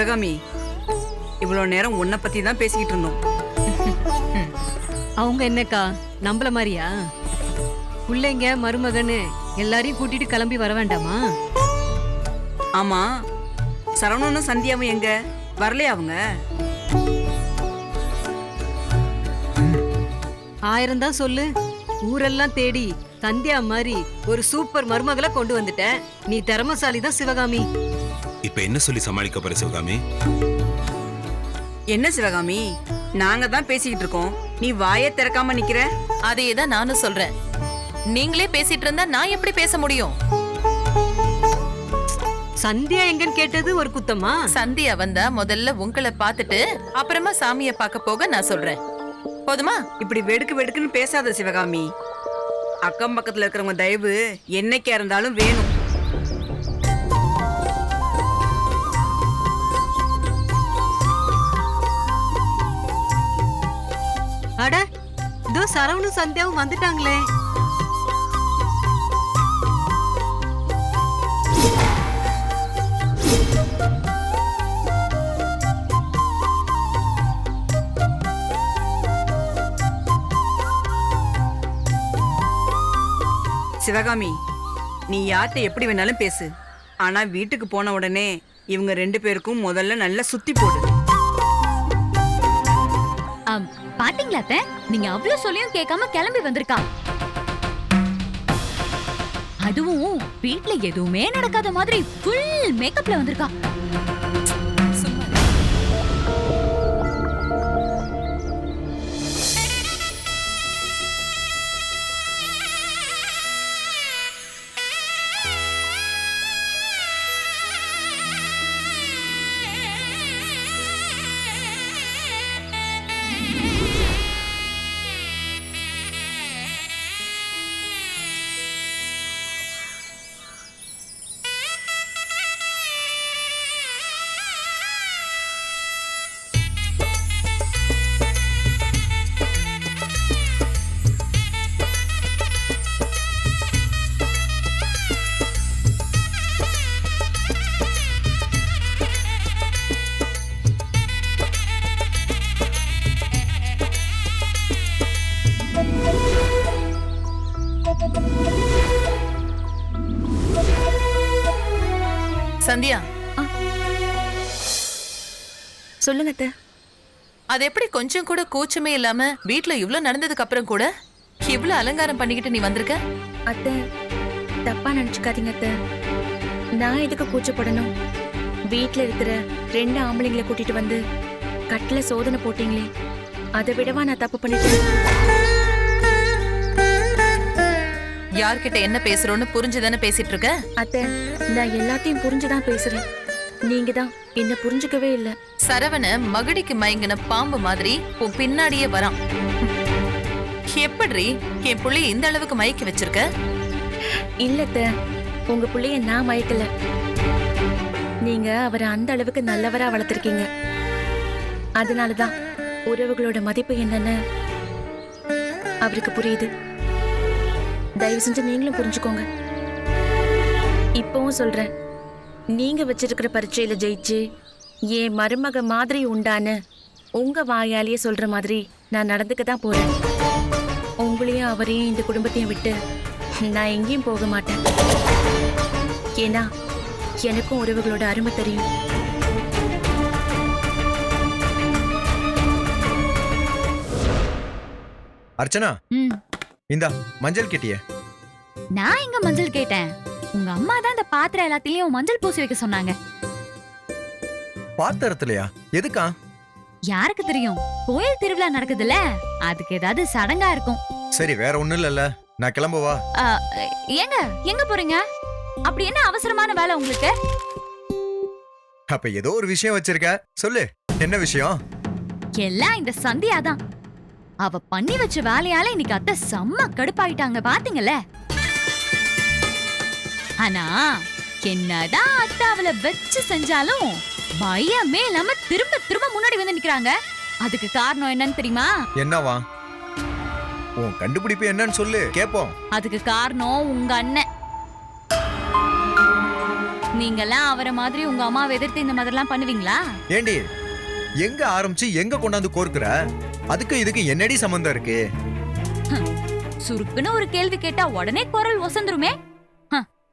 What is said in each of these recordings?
சிவகாமி, இவ்வளவு நேரம் உன்னை பத்தி தான் பேசிக்கிட்டு இருந்தோம். அவங்க என்னக்கா நம்மள மாதிரியா? பிள்ளைங்க மருமகன்னு எல்லாரையும் கூட்டிட்டு கிளம்பி வர வேண்டாமா? ஆமா, சரவணனும் சந்தியாவும் எங்க வரலையா? அவங்க 1000 தான் சொல்லு. ஊரெல்லாம் தேடி சந்தியா மாதிரி ஒரு சூப்பர் மருமகளை கொண்டு வந்துட்ட. நீ திறமசாலி தான் சிவகாமி. இப்ப என்ன சொல்லி சமாளிக்க போற சிவகாமி? என்ன சிவகாமி, நாங்க தான் பேசிக்கிட்டு இருக்கோம், நீ வாயை திறக்காம நிக்கிற. அதையே தான் நானும் சொல்றேன். நீங்களே பேசிட்டு இருந்தா நான் எப்படி பேச முடியும்? சந்தியா எங்கன்னு கேட்டது ஒரு குத்தமா? சந்தியா வந்தா முதல்ல உங்களை பார்த்துட்டு அப்புறமா சாமியை பார்க்க போக நான் சொல்றேன். போதுமா? இப்படி வெடுக்கு வெடுக்குன்னு பேசாத சிவகாமி. அக்கம் பக்கத்துல இருக்கிறவங்க தயவு என்னைக்கா இருந்தாலும் வேணும். அட, இதோ சரவணும் சந்தியாவும் வந்துட்டாங்களே. சிவகாமி, நீ யார்கிட்ட எப்படி வேணாலும் பேசு, ஆனா வீட்டுக்கு போன உடனே இவங்க 2 பேருக்கும் முதல்ல நல்லா சுத்தி போடு. பாத்தீங்களா அத்தை, நீங்க அவ்வளவு சொல்லியும் கேட்காம கிளம்பி வந்திருக்கா. அதுவும் வீட்ல எதுவுமே நடக்காத மாதிரி ஃபுல் மேக்கப்ல வந்திருக்கா. சந்தியா, சொல்லுங்க அத்தை. அது எப்படி கொஞ்சம் கூட கூச்சமே இல்லாம வீட்ல இவ்ளோ நடந்ததுக்கு அப்புறம் கூட இவ்ளோ அலங்காரம் பண்ணிக்கிட்டு நீ வந்திருக்க? அத்தை, தப்பா நினைச்சுக்காதீங்க அத்தை. நான் எதுக்கு கூச்சப்படணும்? வீட்ல இருக்கிற 2 ஆம்பளைங்களை கூட்டிட்டு வந்து கட்டில சோதனை போட்டீங்களே, அதை விடவா நான் தப்பு பண்ணிட்டேன்? யார்கிட்ட என்ன பேசுறோன்னு புரிஞ்சுதானே பேசிட்டு இருக்க? அத்தை, நான் எல்லாத்தையும் புரிஞ்சுதான் பேசுறேன். நீங்க தான் என்ன புரிஞ்சுக்கவே இல்ல. சரவண மகடிக்கு மயங்கின பாம்பு மாதிரி உன் பின்னாடியே வரான். எப்படி என் புள்ளைய இந்த அளவுக்கு மயக்கி வச்சிருக்க? இல்ல அத்தை, உங்க புள்ளைய நான் மயக்கல. நீங்க அவரை அந்த அளவுக்கு நல்லவரா வளர்த்திருக்கீங்க. அதனாலதான் உறவுகளோட மதிப்பு என்னன்னு அவருக்கு புரியுது. தயவு செஞ்சு நீங்களும் புரிஞ்சுக்கோங்க. இப்பவும் சொல்றேன், நீங்க வச்சிருக்கிற பரீட்சையில ஜெயிச்சு என் மருமக மாதிரி உண்டான உங்க வாயாலேயே சொல்ற மாதிரி நான் நடந்துக்க தான் போறேன். உங்களையும் அவரையும் இந்த குடும்பத்தையும் விட்டு நான் எங்கேயும் போக மாட்டேன். ஏன்னா எனக்கும் உறவுகளோட அருமை தெரியும். அர்ச்சனா, இந்தா மஞ்சள் கேட்டிய. நான் எங்க மஞ்சள் கேட்டேன்? உங்க அம்மா தான் இந்த பாத்திரம் எல்லாத்தையும் மஞ்சள் பூசி வைக்க சொன்னாங்க. பாத்திரத்துலயா? எதுக்கா? யாருக்கு தெரியும்? கோயில் திருவிழா நடக்குதுல்ல, அதுக்கு ஏதாவது சடங்கா இருக்கும். சரி, வேற ஒண்ணும் இல்லல்ல, நான் கிளம்பவா? ஏங்க எங்க போறீங்க? அப்படி என்ன அவசரமான வேலை உங்களுக்கு? அப்ப ஏதோ ஒரு விஷயம் வச்சிருக்க, சொல்லு. என்ன விஷயம்? எல்லாம் இந்த சந்தியா தான். அவ பண்ணி வச்ச வேலையால இன்னைக்கு அத்தை செம்ம கடுப்பாயிட்டாங்க, பாத்தீங்கல்ல? ஆனா என்னதான் அத்தை அவளை வச்சு செஞ்சாலும் பயமே இல்லாம திரும்ப திரும்ப முன்னாடி வந்து நிக்கிறாங்க. அதுக்கு காரணம் என்னன்னு தெரியுமா? என்னவா? உன் கண்டுபிடிப்பு என்னன்னு சொல்லு, கேப்போம். அதுக்கு காரணம் உங்க அண்ணன். நீங்கெல்லாம் அவரை மாதிரி உங்க அம்மாவை எதிர்த்து இந்த மாதிரிலாம் பண்ணுவீங்களா? ஏண்டி எங்க ஆரம்பிச்சு எங்க கொண்டாந்து கோர்க்குற? அதுக்கு இதுக்கு என்னடி சம்பந்தம் இருக்கு? சுருக்குன்னு ஒரு கேள்வி கேட்டா உடனே குரல் ஒசந்துருமே.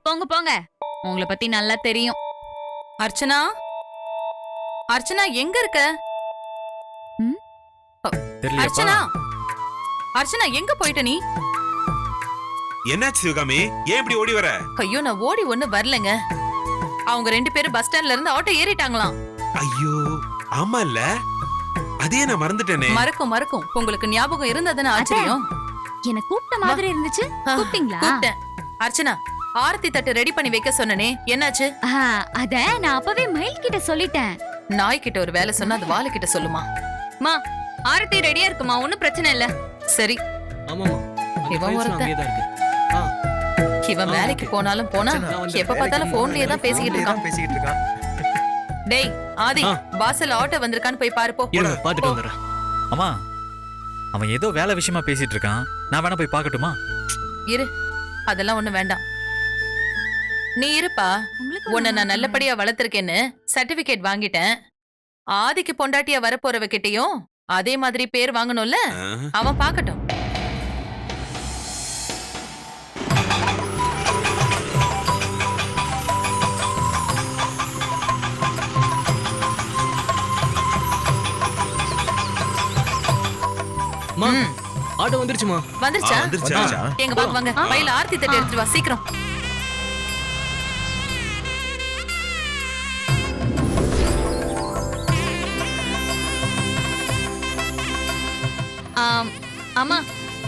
போங்க போங்க, உங்களை பத்தி நல்லா தெரியும். அர்ச்சனா, அர்ச்சனா எங்க இருக்க? அர்ச்சனா, அர்ச்சனா எங்க போயிட்ட நீ? என்னாச்சு சிவகாமி? ஏன் இப்படி ஓடி வர? ஐயோ, நான் ஓடி ஒண்ணு வரலங்க. அவங்க 2 பேரும் பஸ் ஸ்டாண்ட்ல இருந்து ஆட்டோ ஏறிட்டாங்களாம். ஐயோ ஆமா இல்ல, அதே நான் மறந்துட்டேனே. மறக்கும் உங்களுக்கு ஞாபகம் இருந்ததுன்னு ஆச்சரியம். என்ன கூப்பிட்ட மாதிரி இருந்துச்சு. கூப்பிட்டீங்களா? கூப்பிட்டேன். அர்ச்சனா, ஆரத்தி தட்டு ரெடி பண்ணி வைக்க சொன்னனே, என்னாச்சு? அத நான் அப்பவே மயில் கிட்ட சொல்லிட்டேன். நாய் கிட்ட ஒரு வேலை சொன்னா அது வாலு கிட்ட சொல்லுமா? மா, ஆரத்தி ரெடியா இருக்குமா, ஒண்ணும் பிரச்சனை இல்ல. சரி. ஆமாமா, இவன் ஒருத்தன். இவன் வேலைக்கு போனாலும் போனா எப்ப பார்த்தாலும் போன்லயே தான் பேசிக்கிட்டு இருக்கான். டேய் ஆதி, வாசல்ல ஆட்டோ வந்திருக்கான்னு போய் பாரு போ. பாத்துட்டு வந்துடுறேன். அம்மா, அவன் ஏதோ வேலை விஷயமா பேசிட்டு இருக்கான். நான் வேணா போய் பார்க்கட்டுமா? இரு, அதெல்லாம் ஒண்ணு வேண்டாம். நீ இருப்பா. உன்னை நான் நல்லபடியா வளர்த்திருக்கேன்னு சர்டிபிகேட் வாங்கிட்டேன். ஆதிக்கு பொண்டாட்டியா வரப்போறவ கிட்டயும் அதே மாதிரி பேர் வாங்கணும்ல, அவன் பாக்கட்டும். ஆட்டோ வந்துருச்சுமா? வந்துருச்சா? எங்க வாங்க, பையில ஆர்த்தி தட்டு எடுத்துட்டு வா சீக்கிரம். அம்மா,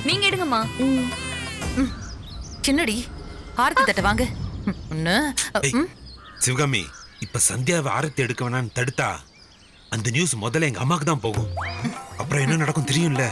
நீங்க எடுங்கம்மா. சின்னடி, ஆர்த்தி தட்ட வாங்க. சிவகாமி, இப்ப சந்தியாவை ஆரத்தி எடுக்க வேணான்னு தடுத்தா அந்த நியூஸ் முதல்ல எங்க அம்மாக்கு தான் போகும். அப்புறம் என்ன நடக்கும் தெரியும்ல.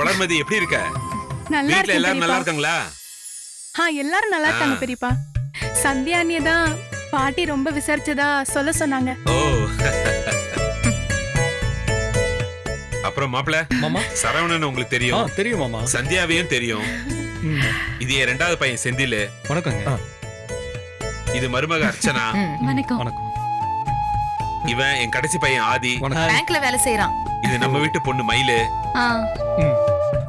வளர்மதி எப்படி இருக்க? நல்லா வீட்ல எல்லாரும் நல்லா இருக்காங்களா? எல்லாரும் நல்லா இருக்காங்க பெரியப்பா. சந்தியா அண்ணிய தான் பாட்டி ரொம்ப விசாரிச்சதா சொல்ல சொன்னாங்க. ஓ. அப்புறம் மாப்ள, மாமா சரவணன் உங்களுக்கு தெரியும்? தெரியும் மாமா. சந்தியாவையும் தெரியும். இது என் 2வது பையன் செந்தில். வணக்கங்க. இது மருமக அர்ச்சனா. வணக்கம். வணக்கம். இவன் என் கடைசி பையன் ஆதி. பேங்க்ல வேலை செய்யறான். இது நம்ம வீட்டு பொண்ணு மயிலு.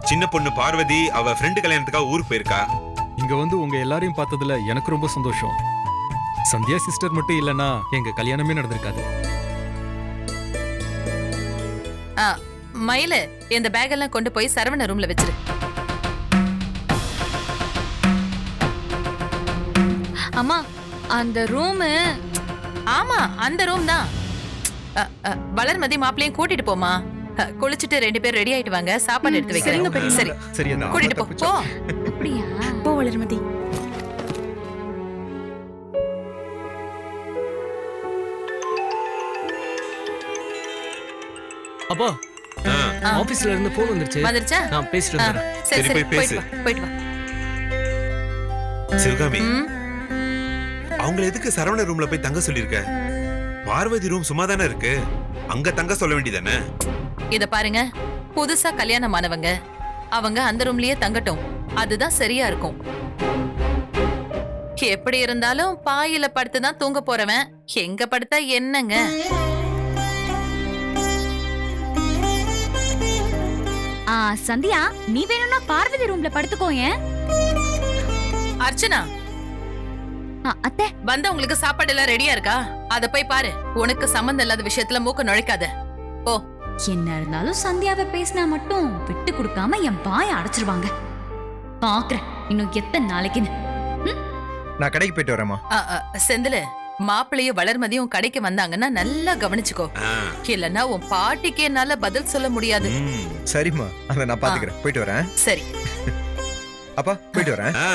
சின்ன பொண்ணு பார்வதி அவ ஃப்ரெண்டு கல்யாணத்துக்காக ஊருக்கு போயிருக்கா. இங்க வந்து உங்க எல்லாரையும் பார்த்ததுல எனக்கு ரொம்ப சந்தோஷம். சந்தியா சிஸ்டர் மட்டும் இல்லனா எங்க கல்யாணமே நடந்திருக்காது. மயிலு, இந்த பேக் எல்லாம் கொண்டு போய் சரவண ரூம்ல வச்சிரு. அம்மா, அந்த ரூம். ஆமா, அந்த ரூம் தான். வளர்மதி மாப்பிளையும் கூட்டிட்டு போமா. குளிச்சிட்டு 2 பேர் ரெடி ஆயிட்டு வாங்க, சாப்பாடு எடுத்து வைக்கிறேன். சரி சரி, கூட்டிட்டு போ. அப்படியா? போ வளர்மதி. அப்பா, ஆபீஸ்ல இருந்து போன் வந்துருச்சா? நான் பேசிட்டு வரேன். சரி போய் பேசு. போயிட்டு வா. சிவகாமி, அவங்க எதுக்கு சரவண ரூம்ல போய் தங்க சொல்லிருக்க? பார்வதி ரூம் சும்மா தானே இருக்கு, அங்க தங்க சொல்ல வேண்டியதானே? இத பாருங்க, புதுசா கல்யாணம் ஆனவங்க அவங்க அந்த ரூம்லயே தங்கட்டும், அதுதான் சரியா இருக்கும். எப்படி இருந்தாலும் பாயில படுத்துதான் தூங்க போறவன் எங்க படுத்தா என்னங்க? சந்தியா, நீ வேணும்னா பார்வதி ரூம்ல படுத்துக்கோயேன். அர்ச்சனா, அத்தை வந்தவங்களுக்கு சாப்பாடு எல்லாம் ரெடியா இருக்கா? அத போய் பாரு. உனக்கு சம்பந்தம் இல்லாத விஷயத்துல மூக்க நுழைக்காத. ஓ, என்ன இருந்தாலும் சந்தியாவை பேசினா மட்டும் விட்டு கொடுக்காம என் பாய அடைச்சிருவாங்க. பாக்குறேன் இன்னும் எத்தனை நாளைக்குன்னு. நான் கடைக்கு போயிட்டு வரேம்மா. செந்தில், மாப்பிள்ளையும் வளர்மதியும் கடைக்கு வந்தாங்கன்னா நல்லா கவனிச்சுக்கோ. இல்லன்னா உன் பாட்டிக்கு என்னால பதில் சொல்ல முடியாது. சரிம்மா, அத நான் பாத்துக்கிறேன். போயிட்டு வரேன். சரி. அப்பா போயிட்டு வரேன். ஆ,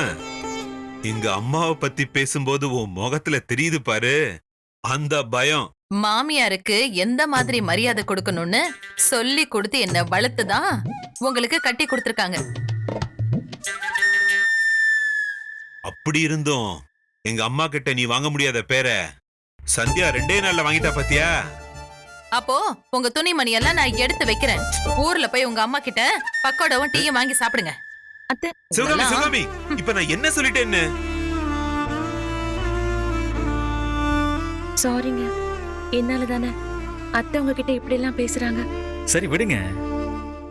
இங்க அம்மாவை பத்தி பேசும்போது உன் முகத்துல தெரியுது பாரு அந்த பயம். மாமியாருக்கு எந்த மாதிரி மரியாதை கொடுக்கணும்னு சொல்லி கொடுத்து என்ன வளர்த்துதான் உங்களுக்கு கட்டி கொடுத்திருக்காங்க. அப்படி இருந்தும் எங்க அம்மா கிட்ட நீ வாங்க முடியாத பேரை சந்தியா 2 நாள்ல வாங்கிட்டா பாத்தியா? அப்போ உங்க துணிமணி எல்லாம் நான் எடுத்து வைக்கிறேன். ஊர்ல போய் உங்க அம்மா கிட்ட பக்கோடாவும் டீயும் வாங்கி சாப்பிடுங்க. அத்தை சிவகாமி சிவகாமி இப்ப நான் என்ன சொல்லிட்டேன்னு? சாரிங்க, என்னால தானே அத்தை உங்ககிட்ட இப்படி எல்லாம் பேசுறாங்க. சரி விடுங்க,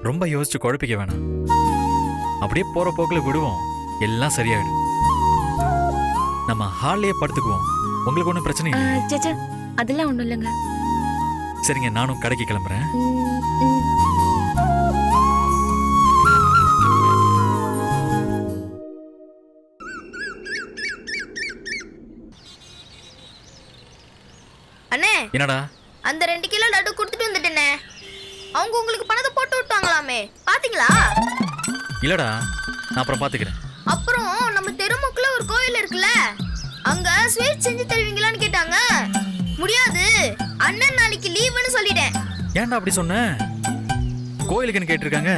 ரொம்ப யோசிச்சு குழப்பிக்க வேணாம். அப்படியே போற போக்குல விடுவோம், எல்லாம் சரியாயிடும். நம்ம ஹால்லயே படுத்துக்குவோம், உங்களுக்கு ஒன்றும் பிரச்சனை இல்லை. சேச்சா, அதெல்லாம் ஒண்ணும் இல்லைங்க. சரிங்க, நானும் கடைக்கு கிளம்புறேன். அண்ணே, என்னடா? அந்த 2 கிலோ லட்டு கொடுத்துட்டு வந்துட்டேனே. அவங்க உங்களுக்கு பணத்தை போட்டு விட்டாங்களாமே, பாத்தீங்களா? இல்லடா, நான் அப்புறம் பாத்துக்கிறேன். அப்புறம் நம்ம தெருமுக்குள்ள ஒரு கோயில் இருக்குல்ல, அங்க ஸ்வீட் செஞ்சு தருவீங்களான்னு கேட்டாங்க. முடியாது, அண்ணன் நாளைக்கு லீவுன்னு சொல்லிட்டேன். ஏன்டா அப்படி சொன்ன? கோயிலுக்குன்னு கேட்டிருக்காங்க,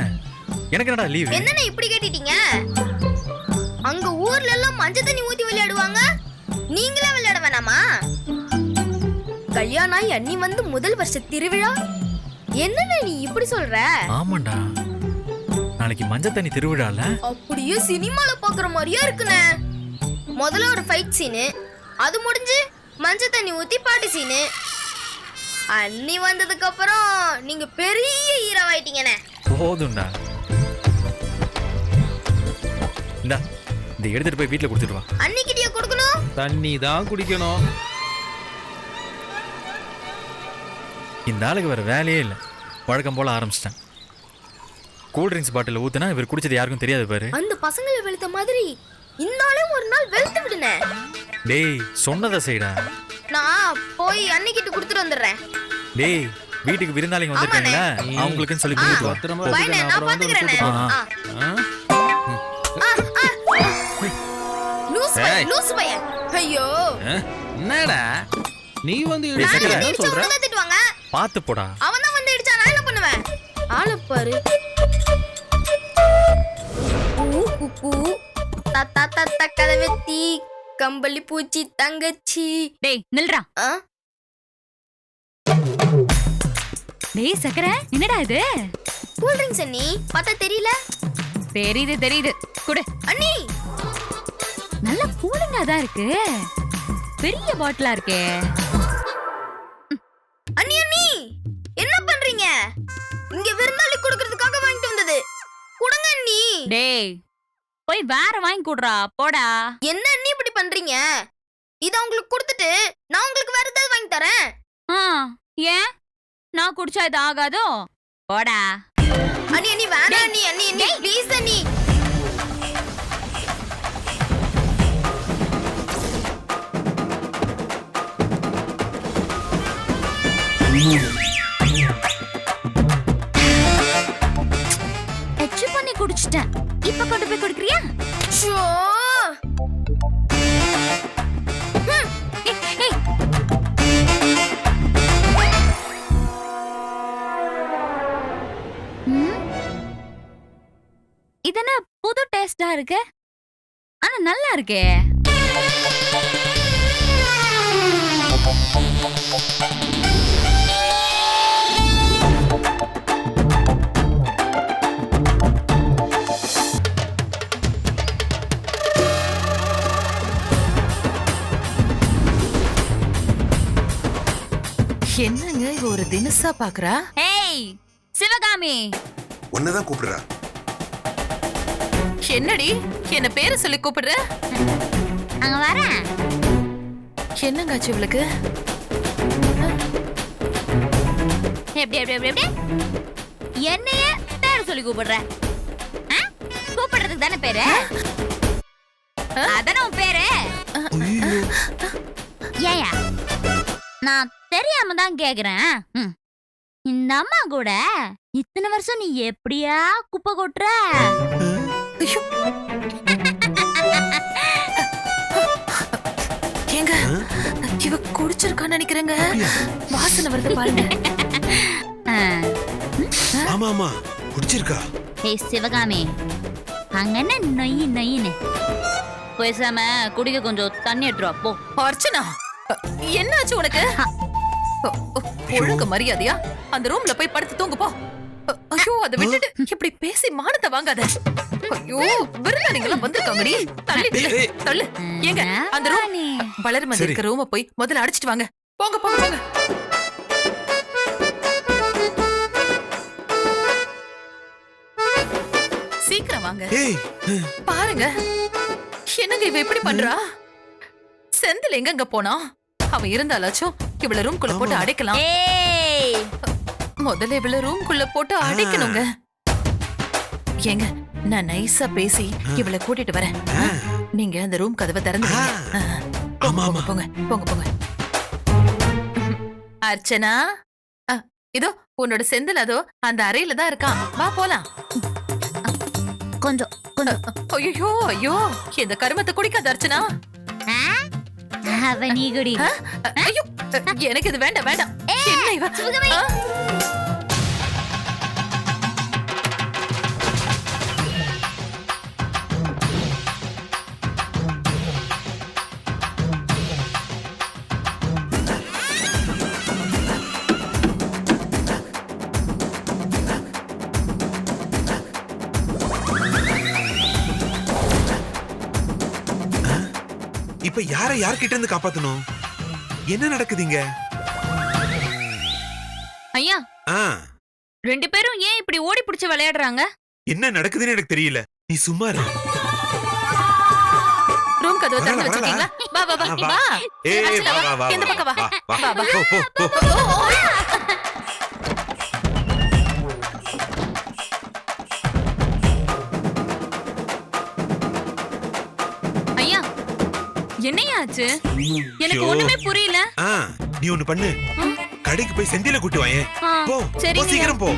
எனக்கு என்னடா லீவு? என்னண்ணே இப்படி கேட்டுட்டீங்க? அங்க ஊர்ல எல்லாம் மஞ்சள் தண்ணி ஊத்தி விளையாடுவாங்க, நீங்களே விளையாட வேணாமா? கல்யாணம் அண்ணி வந்து முதல் வருஷ திருவிழா, என்னண்ணே நீ இப்படி சொல்ற? ஆமாண்டா, நாளைக்கு மஞ்சள் தண்ணி திருவிழால. அப்படியே சினிமால பாக்குற மாதிரியே இருக்குண்ணே. முதல்ல ஒரு ஃபைட் சீனு, அது முடிஞ்சு மஞ்சள் தண்ணி ஊத்தி பாட்டு சீனு. அண்ணி வந்ததுக்கு அப்புறம் நீங்க பெரிய ஹீரோவாயிட்டீங்கண்ணே. போதும்டா, இந்தா இதை எடுத்துட்டு போய் வீட்டுல கொடுத்துட்டு வா. அன்னிக்கிட்டே கொடுக்கணும். தண்ணி தான் குடிக்கணும். இந்த ஆளுக்கு வேற வேலையே இல்லை, வழக்கம் போல ஆரம்பிச்சிட்டேன். கூல் ட்ரிங்க்ஸ் பாட்டில் ஊத்துனா இவர் குடிச்சது யாருக்கும் தெரியாது பாரு. அந்த பசங்களை வெளுத்த மாதிரி இன்னாலும் ஒரு நாள் வெளுத்து விடுனே. டேய் சொன்னதை செய்டா. நான் போய் அன்னிக்கிட்ட கொடுத்துட்டு வந்துடுறேன். டேய் வீட்டுக்கு விருந்தாளிங்க வந்திருக்காங்களா, அவங்களுக்குன்னு சொல்லி கொடுத்துட்டு வா. பையனே, நான் பாத்துக்கிறேனே. லூசு பையன். ஐயோ, என்னடா நீ வந்து திட்டுவாங்க. பாத்து போடா. அவன் தான் வந்து இடிச்சா, நான் என்ன பண்ணுவேன்? ஆளு பாரு. தாத்தா தாத்தா கதவெத்தி கம்பளி பூச்சி தங்கச்சி. டேய் நில்றா. டேய் சக்கரை, என்னடா இது? கூல் ட்ரிங்க்ஸ் அண்ணி, பார்த்தா தெரியல? தெரியுது தெரியுது, குடு. அண்ணி நல்ல கூலிங்கா தான் இருக்கு, பெரிய பாட்டிலா இருக்கே. அண்ணி அண்ணி என்ன பண்றீங்க? இங்க விருந்தாளி கொடுக்கிறதுக்காக வாங்கிட்டு வந்தது குடுங்க அண்ணி. டேய் போய் வேற வாங்கி குடுறா, போடா. என்ன அண்ணி இப்படி பண்றீங்க? இத உங்களுக்கு கொடுத்துட்டு நான் உங்களுக்கு வேற ஏதாவது வாங்கி தரேன். ஏன் நான் குடிச்சா இது ஆகாதோ? போடா. அண்ணி அண்ணி வேணாம் அண்ணி. அண்ணி அண்ணி ப்ளீஸ் அண்ணி. எச்சு பண்ணி குடிச்சிட்டேன், இப்ப கொண்டு போய் குடுக்கறியா? ஷோ இதென்ன புது டேஸ்டா இருக்கு, ஆனா நல்லா இருக்கே. என்னங்க இவ ஒரு தினசா பாக்குறா? ஏய் சிவகாமி, உன்னதான் கூப்பிடுறா. என்னடி என்ன பேரு சொல்லி கூப்பிடுற? அங்க வரேன். என்னங்காச்சு இவளுக்கு? எப்படி எப்படி எப்படி எப்படி என்னைய பேரு சொல்லி கூப்பிடுற? கூப்பிடுறதுக்கு தானே பேரு, அதானே உன் பேரு. ஏயா நான் தெரியாம தான் கேக்குறேன். இந்த அம்மா கூட இத்தனை வருஷம் நீ எப்படியா குப்பை கொட்டுற? ஐயோ. ஏங்க இவ குடிச்சிருக்கான்னு நினைக்கிறேங்க. வாசனை வருது பாருங்க. ஆமா ஆமா குடிச்சிருக்கா. ஏய் சிவகாமி, அங்க என்ன நொய் நொயின்னு பேசாம குடிக்க கொஞ்சம் தண்ணி எடுத்துருவா போ. அர்ச்சனா, என்னாச்சு உனக்கு? ஒழுங்கு மரியாதையா அந்த ரூம்ல போய் படுத்து தூங்கு போ. ஐயோ, அதை விட்டுட்டு இப்படி பேசி மானத்தை வாங்காத. ஐயோ, விருந்தாளிங்கெல்லாம் வந்திருக்காங்கடி. தள்ளி தள்ளு. ஏங்க அந்த ரூம் வளர்மதி இருக்க ரூம போய் முதல்ல அடிச்சிட்டு வாங்க. போங்க போங்க போங்க. சீக்கிரம் வாங்க. பாருங்க என்னங்க இவ எப்படி பண்றா? செந்தில் எங்க போனா? அவன் இருந்தாலாச்சும் இவள ரூம்குள்ள போட்டு அடைக்கலாம். முதல்ல இவள ரூம்குள்ள போட்டு அடைக்கணுங்க. ஏங்க நான் நைஸா பேசி இவளை கூட்டிட்டு வரேன். நீங்க அந்த ரூம் கதவை திறந்து போங்க போங்க போங்க போங்க. அர்ச்சனா, இதோ உன்னோட செந்தில் அதோ அந்த அறையில தான் இருக்கான். வா போலாம். கொஞ்சம் ஐயோ ஐயோ, இந்த கருமத்தை குடிக்காத அர்ச்சனா. அவ நீ குடி. ஐயோ, எனக்கு இது வேண்டாம் வேண்டாம். என்ன இவ? இப்ப யார்கிட்ட இருந்து காப்பாத்தணும்? என்ன நடக்குதுங்க? ஐயா, ரெண்டு பேரும் ஏன் இப்படி ஓடி பிடிச்சு விளையாடுறாங்க? என்ன நடக்குதுன்னு எனக்கு தெரியல. நீ சும்மா இரு. ரூம் கதவை திறந்து வச்சிருக்கீங்களா? வா வா வா வா. ஏய் வா வா வா. இந்த பக்கம் வா. வா வா. போ போ. ஐயா, என்னையாச்சு? எனக்கு ஒண்ணுமே புரியல. நீ ஒண்ணு பண்ணு. கடைக்கு போய் செந்தில கூட்டி வாயே. போ. சரி சீக்கிரம் போ.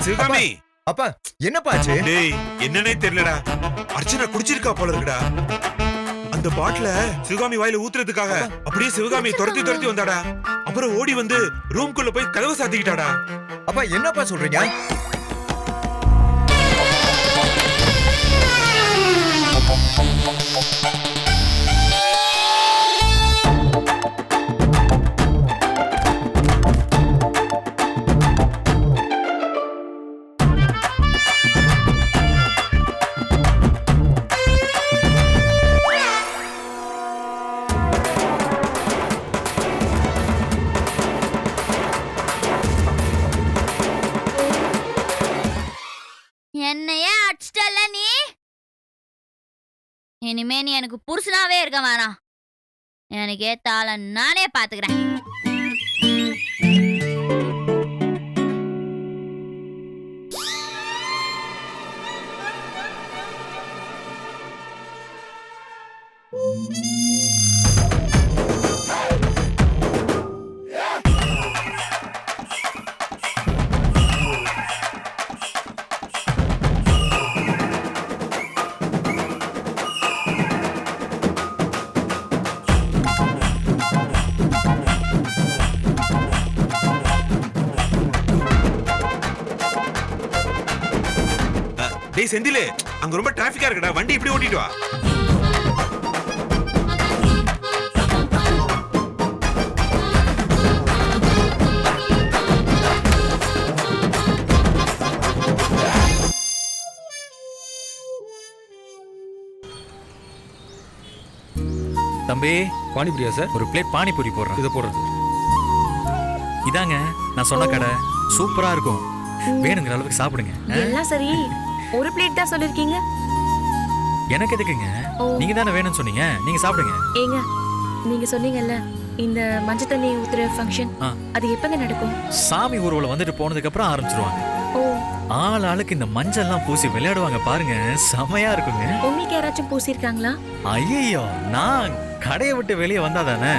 சிவகாமி. அப்பா என்னப்பா ஆச்சு? டேய் என்னன்னே தெரியலடா. அர்ச்சனா குடிச்சிருக்கா போல இருக்குடா. அந்த பாட்டில சிவகாமி வாயில ஊத்துறதுக்காக அப்படியே சிவகாமி துரத்தி வந்தாடா. அப்புறம் ஓடி வந்து ரூம்குள்ள போய் கதவை சாத்திக்கிட்டாடா. அப்பா என்னப்பா சொல்றீங்க? என்னையே அடிச்சிட்டல்ல நீ. இனிமே நீ எனக்கு புருஷனாவே இருக்க வேணாம். எனக்கு ஏத்த ஆள நானே பாத்துக்கிறேன். டேய் செந்திலே, அங்க ரொம்ப டிராபிக்கா இருக்குடா. வண்டி இப்படி ஓட்டிட்டு வா. தம்பி, பானிபூரியா சார்? ஒரு பிளேட் பானிபூரி போடுறேன். இதை போடுறது. இதாங்க நான் சொன்ன கடை. சூப்பரா இருக்கும். வேணுங்கிற அளவுக்கு சாப்பிடுங்க. எல்லாம் சரி, ஒரு பிளேட் தான் சொல்லிருக்கீங்க. எனக்கு எதுக்குங்க? நீங்க தானே வேணும்னு சொன்னீங்க. நீங்க சாப்பிடுங்க. ஏங்க, நீங்க சொன்னீங்கல்ல இந்த மஞ்சள் தண்ணி ஊத்துற ஃபங்க்ஷன், அது எப்பங்க நடக்கும்? சாமி ஊர்வலம் வந்துட்டு போனதுக்கு அப்புறம் ஆரம்பிச்சிருவாங்க. ஓ ஆளுக்கு இந்த மஞ்சள்லாம் பூசி விளையாடுவாங்க பாருங்க, செமையா இருக்குங்க. உங்களுக்கு யாராச்சும் பூசிருக்காங்களா? ஐயோ, நான் கடையை விட்டு வெளியே வந்தாதானே